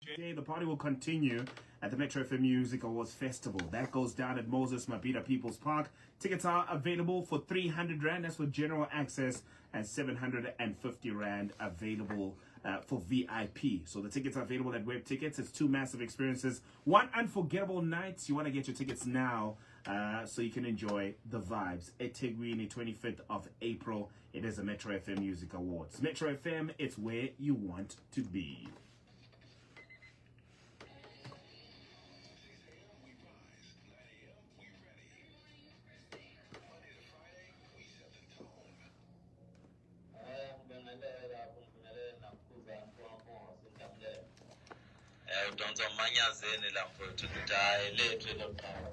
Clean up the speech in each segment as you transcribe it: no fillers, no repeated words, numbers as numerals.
The party will continue at the Metro FM Music Awards Festival. That goes down at Moses Mabhida People's Park. Tickets are available for 300 Rand. That's for general access, and 750 Rand available for VIP. So the tickets are available at Web Tickets. It's two massive experiences, one unforgettable night. You want to get your tickets now so you can enjoy the vibes. eThekwini, 25th of April. It is the Metro FM Music Awards. Metro FM, it's where you want to be. Udonsa manyazeni la mfowethu ukuthi hayi lethu eloqala.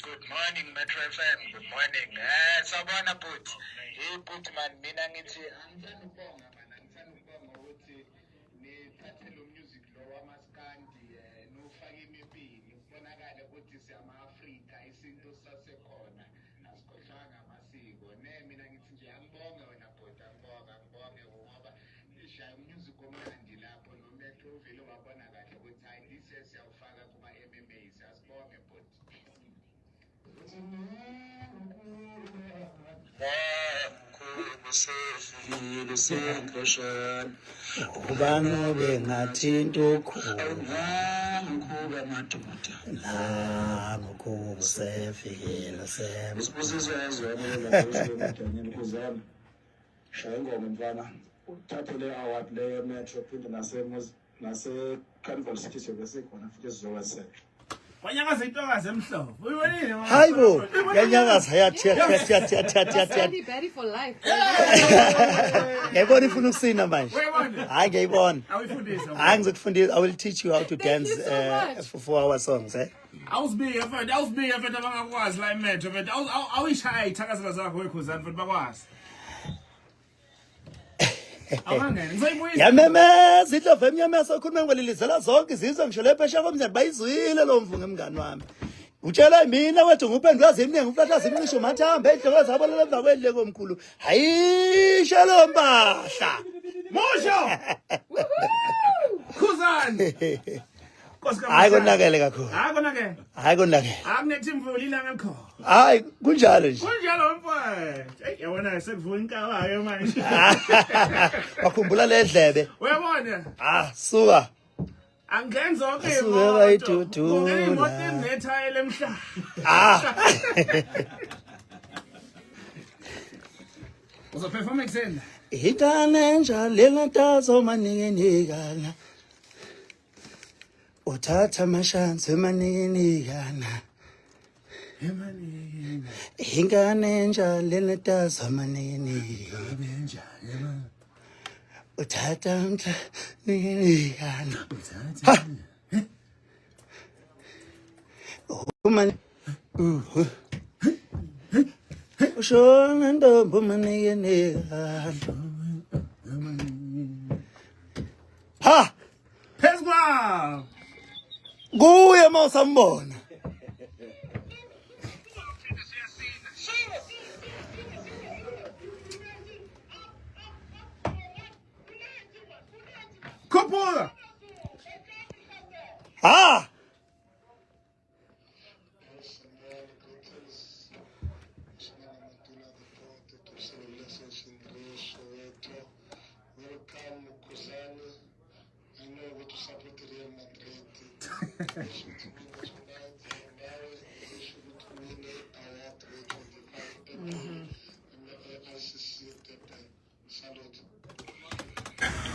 Good morning Metro FM. Good morning. Sabona but. But man mina ngithi angithanda ukubonga mana ngithanda ukubonga ukuthi nithathe lo music lo wamaskandi nofake imipini kubonakala ukuthi siyama Afrika isinto sasekhona asikhohlanga amasiko mina ngithi nje angibonga wena bhuti angibonga ngoba ishaya music omnandi lapho nometro uvele wabona kahle ukuthi hayi lise siyawufaka kuma MMA siyasibonge bhuti. Ubano bengathinta ukhula ngokuba sefikile shaya ingoma mfana uthathe le award le Metro phinde nase-Carnival City sobe sikhona futhi sizowasela. Wanyakaza intokazi emhlophe. Uyibonile mama? Hayibo, yanyakaza yathi. Betty for life. Ngiyabona ifuna ukusina manje. Uyibona? Hayi ngiyibona. Awuyifundisa. Hayi ngizokufundisa. I will teach you how to dance you so much. for our songs, eh? Awusibiya mfethu abangakwazi la eMetro mfethu. Awuyishaya ithakazela zakho wekhuzani mfethu bakwazi. Awangene ngisayibuyisa. Yamemeza indlovu emnyamesa ukhuluma ngolilizela zonke izizwe ngisho lephesha komzana bayizwile lo mvungu emngani wami. Utshela mina wethu nguphendula zimningi umflathazi imncisho mathamba endloko zabo lemva kwedle komkhulu. Hayisha lo mpahla. Musho. Khuzani. Hayi konakele kakhulu. Hayi konakele. Hayi konakele. Akunethi imvula ilanga likhona. Hayi kunjalo nje. Kunjalo mfowethu. Hey yabona sekuvula inkawa ke manje. Bakhumbula le ndlebe. Uyabona? Suka. Angenza zonke Suka bayidudula. Imoto enethaye lemhlaba. Uzoperform ekseni? Itane njalo lentazo maninikana. Uthatha amashansi maninikana. Ingane njalo lentazo maninikana. Uthatha maninikana. Ushona ntombi maninikana. Ha! Phezukwa! Kuye mawusambona. Khuphula! Ha!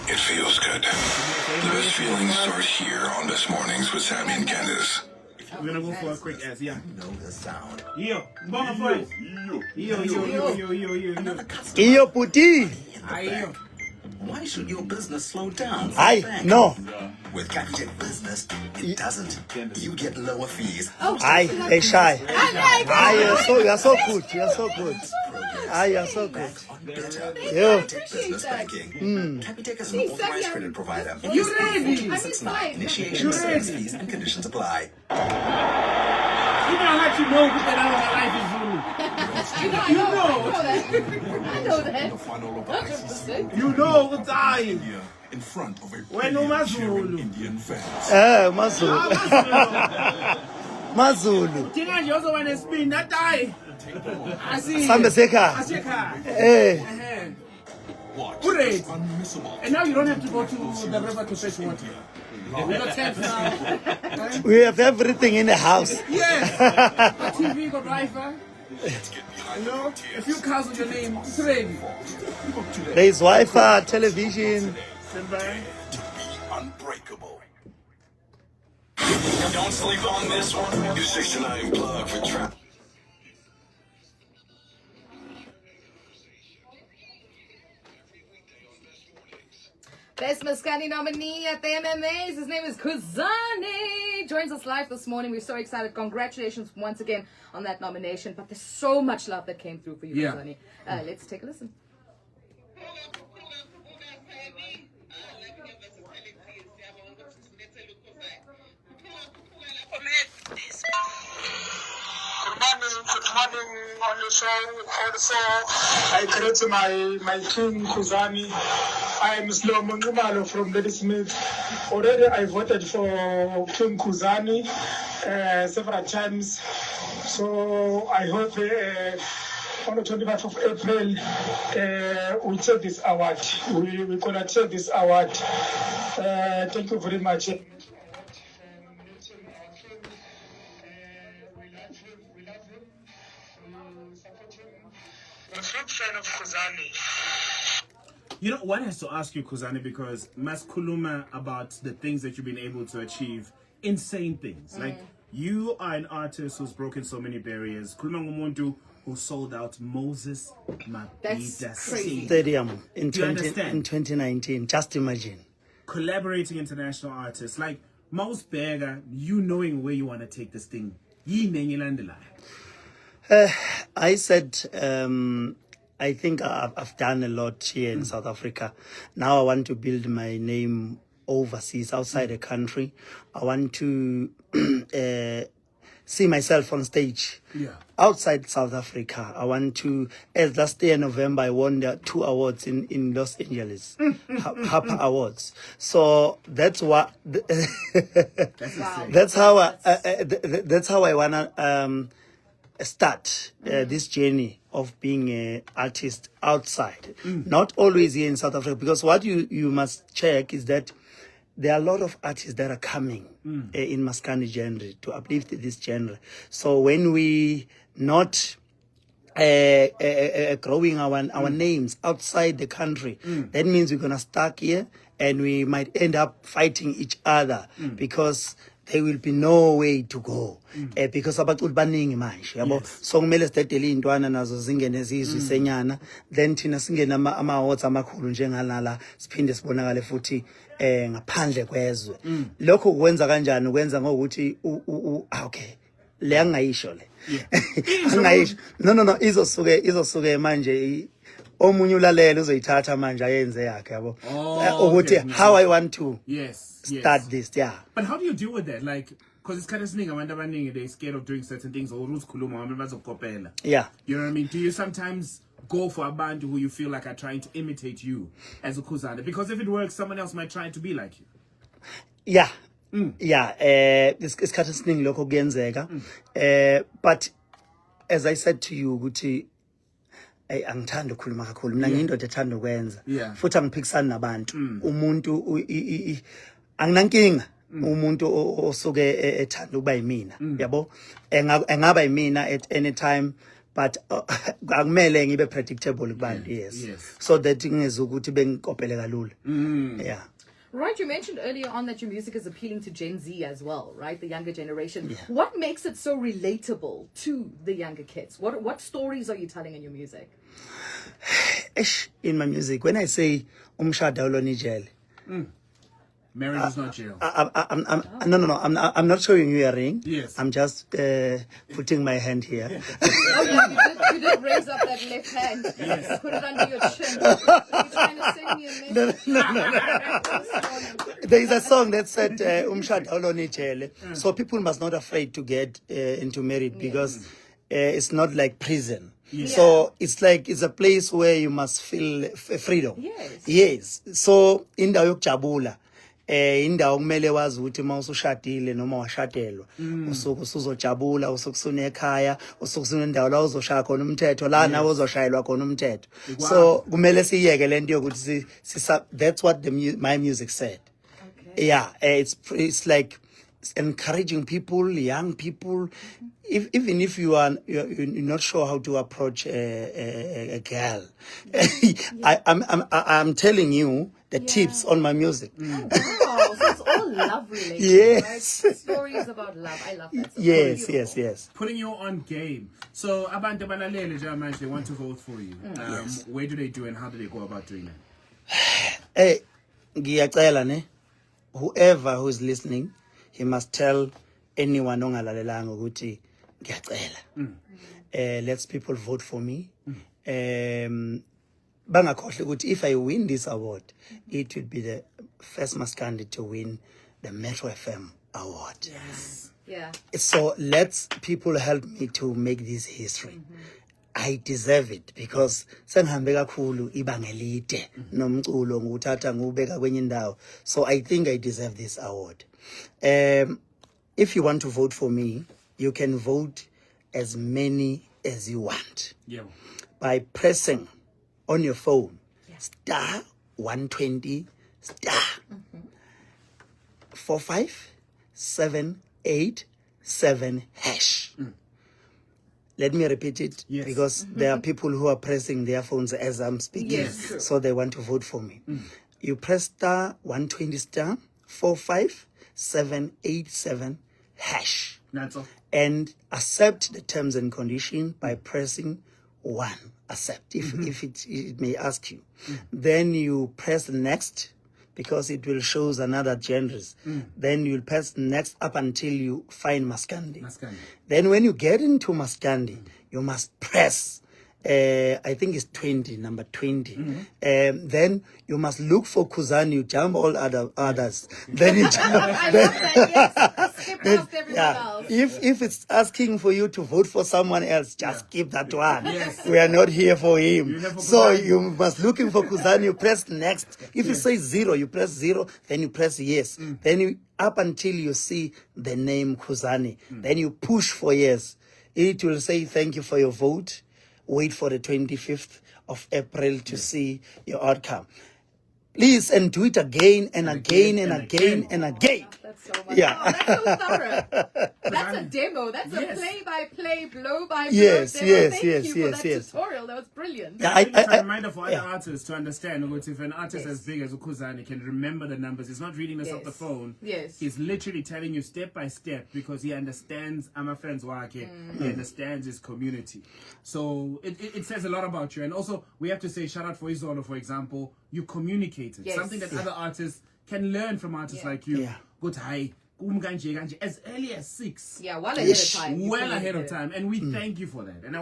It feels good. The best feelings start here on This Mornings with Sammy and Candace. We're gonna go for a quick ass, yeah. Know the sound. Yo, mbonga mfowethu. Yo. Iyo puti. Ayo. Why should your business slow down? Ay, no. With Capitec Business, it doesn't. You get lower fees. Ay, they shy. Ay, you are so good. You are so good. Ay, you are so good. Better. Yo. Capitec Business Banking. Capitec is an authorized credit provider. You ready? 1469. Initiation service fees and conditions apply. You know how to know that our life is rude. I know that. I know that. The final of the ICC 100%. You know what I India in front of a When billion Mazulu. cheering Indian fans. Mazulu. Mazulu. Thina nje ozobane spin that I. Sambe sekhaya. Asiyekhaya. Watch Great. this unmissable. And now you don't have to go to the river to fetch water. We got taps now. We have everything in the house. Yes. Got TV, got Wi-Fi. Let's get behind You the know, a frontiers. few cars with your name. It's ready. Look today There is Wi-Fi, television. Stand by. to be unbreakable. Don't sleep on this one. Your 69 plug for trap. Best Maskandi nominee at the MMAs. His name is Khuzani. Joins us live this morning. We're so excited. Congratulations once again on that nomination. But there's so much love that came through for you, Yeah. Khuzani. Let's take a listen. Good morning on your show. Also, I greet my king Khuzani. I am Slow Mungumalo from Ladysmith. Already I voted for King Khuzani several times. So I hope on the 25th of April we take this award. We're gonna take this award. Thank you very much. I'm a big fan of Khuzani. You know, one has to ask you, Khuzani, because mas kuluma about the things that you've been able to achieve, insane things. Like, you are an artist who's broken so many barriers. Kuluma ngumuntu who sold out Moses Mabhida That's crazy. Stadium in, Do you understand? in 2019. Just imagine. Collaborating international artists. Like, Mouse Berger, you knowing where you want to take this thing. Yi nengilandela. I said, I think I've done a lot here in South Africa. Now I want to build my name overseas, outside the country. I want to see myself on stage outside South Africa. I want to, as last year in November, I won the 2 awards in Los Angeles, Harper Awards. So that's what, that's how I wanna start this journey of being an artist outside, not always here in South Africa, because what you must check is that there are a lot of artists that are coming in Maskandi genre to uplift this genre. So when we not growing our names outside the country, that means we're gonna stuck here and we might end up fighting each other because there will be no way to go because abaculi baningi manje yabo, so kumele sidedele intwana nazo zingene zizwe senyana, then thina singena ama awards amakhulu njengalala siphinde sibonakale futhi ngaphandle kwezwe. Lokho kwenza kanjani? Ukwenza ngokuthi okay, le angayisho le angayisho no izosuke manje omunye ulalele uzoyithatha manje ayenze yakhe yabo, ukuthi how I want to start this. But how do you deal with that? Like, because it's kind of sneaky. They're scared of doing certain things. Or you know what I mean? Do you sometimes go for a band who you feel like are trying to imitate you as a Khuzani? Because if it works, someone else might try to be like you. It's kind of sneaky lokho kuyenzeka. But as I said to you, ukuthi angithanda ukukhuluma kakhulu, mina ngiyindoda ethanda ukwenza futhi angiphikisani nabantu. Umuntu anginankinga umuntu osuke ethanda ukuba yimina, yabo, engaba yimina at any time, but akumele ngibe predictable kubantu. Yes, so that ngeze ukuthi bengikopele kalula. Right, you mentioned earlier on that your music is appealing to Gen Z as well, right? The younger generation. What makes it so relatable to the younger kids? What stories are you telling in your music? In my music, when I say umshado awulonijele, marriage is not jail. I'm not showing you a ring. Yes. I'm just putting my hand here. Oh, yeah, you did raise up that left hand. Put it under your chin. You're trying to send me a message. No. There is a song that said umshado awulonijele. So people must not afraid to get into marriage because it's not like prison. So it's like it's a place where you must feel freedom. Yes. So indawo yokujabula indawo kumele wazi ukuthi uma usushadile noma washatelwa usuku usuzojabula usuku usunekhaya usuku usunendawo la uzoshaya khona umthetho la nawe uzoshayelwa khona umthetho. So kumele siyeke lento yokuthi that's what my music said. Yeah, it's like encouraging people, young people, even if you're not sure how to approach a girl. I'm telling you the tips on my music. Oh, wow. So it's all love related. Yes. Right? Stories about love. I love that. So Yes. Putting you on game. So abantu balalele njengamanje, they want to vote for you. Where do they do and how do they go about doing that? Hey, ngiyacela ne. Whoever who is listening, he must tell anyone ongalalelanga ukuthi ngiyacela. Let's people vote for me. Bangakhohle ukuthi if I win this award, it would be the first Maskandi to win the Metro FM award. Yes. Yeah. So let's people help me to make this history. I deserve it because sengihambe kakhulu ibanga elide nomculo nguthatha ngubeka kwenye indawo. So I think I deserve this award. If you want to vote for me, you can vote as many as you want. Yeah. By pressing on your phone star 120 star 45787 hash. Let me repeat it because there are people who are pressing their phones as I'm speaking. So they want to vote for me. You press star 120 star 45787 hash. That's all. And accept the terms and conditions by pressing 1. Accept if it may ask you. Then you press next because it will show another genres. Then you'll press next up until you find Maskandi. Then when you get into Maskandi, you must press I think it's 20, number 20. Then you must look for Khuzani, you jump all others. Then you jump. I love that, yes. Skip past everyone else. If it's asking for you to vote for someone else, just skip that one. We are not here for him. So you must looking for Khuzani, you press next. If it says 0, you press 0, then you press yes. Then you up until you see the name Khuzani. Then you push for yes. It will say thank you for your vote. Wait for the 25th of April to see your outcome. Please, and do it again and again and again and again. That's so much. Yeah. Wow, that's so thorough. That's a demo. That's a play-by-play, blow-by-blow Yes, demo. yes, Thank yes, you for yes, that yes. tutorial. That was brilliant. Yeah, It's a reminder for other artists to understand that if an artist as big as Khuzani can remember the numbers, he's not reading this off the phone. Yes. He's literally telling you step by step because he understands Amafen's work. He understands his community. So it says a lot about you. And also, we have to say shout out for Izolo, for example. You communicated. Yes. Something that other artists can learn from artists like you. Good high. As early as 6. Yeah, well ahead of time. Well ahead of time. And we thank you for that. And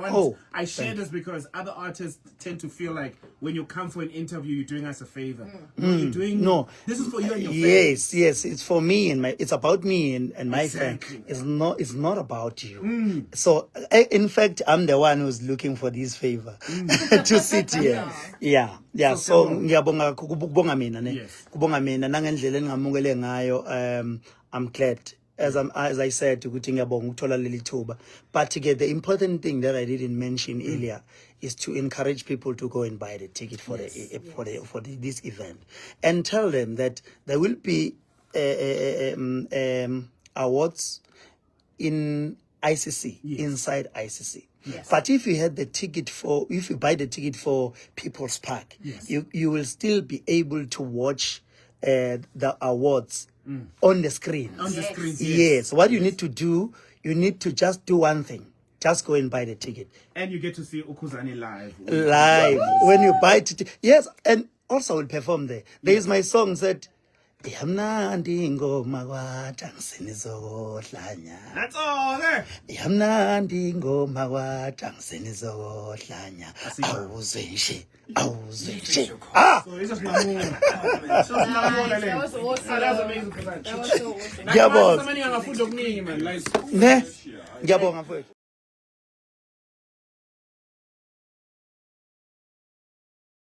I share this because other artists tend to feel like when you come for an interview, you're doing us a favor. You're doing, this is for you and your family. Yes, it's for me and it's about me and my family. It's not about you. So in fact, I'm the one who's looking for this favor to sit here. Yeah. So ngiyabonga kubonga mina ne. Kubonga mina nangendlela engamukele ngayo. I'm glad, as I said, but again, the important thing that I didn't mention earlier is to encourage people to go and buy the ticket for this event, and tell them that there will be awards in ICC, inside ICC. But if you buy the ticket for People's Park, you will still be able to watch the awards on the screen. Yes. What you need to do, you need to just do one thing. Just go and buy the ticket. And you get to see Khuzani live. When you buy it. Yes, and also will perform there. There is my song that that's all there. Ah! So it's just that was awesome. That's amazing. That was so awesome. Ngiyabonga. Somebody on a food of me, man. Like, Ne? Ngiyabonga mfowethu.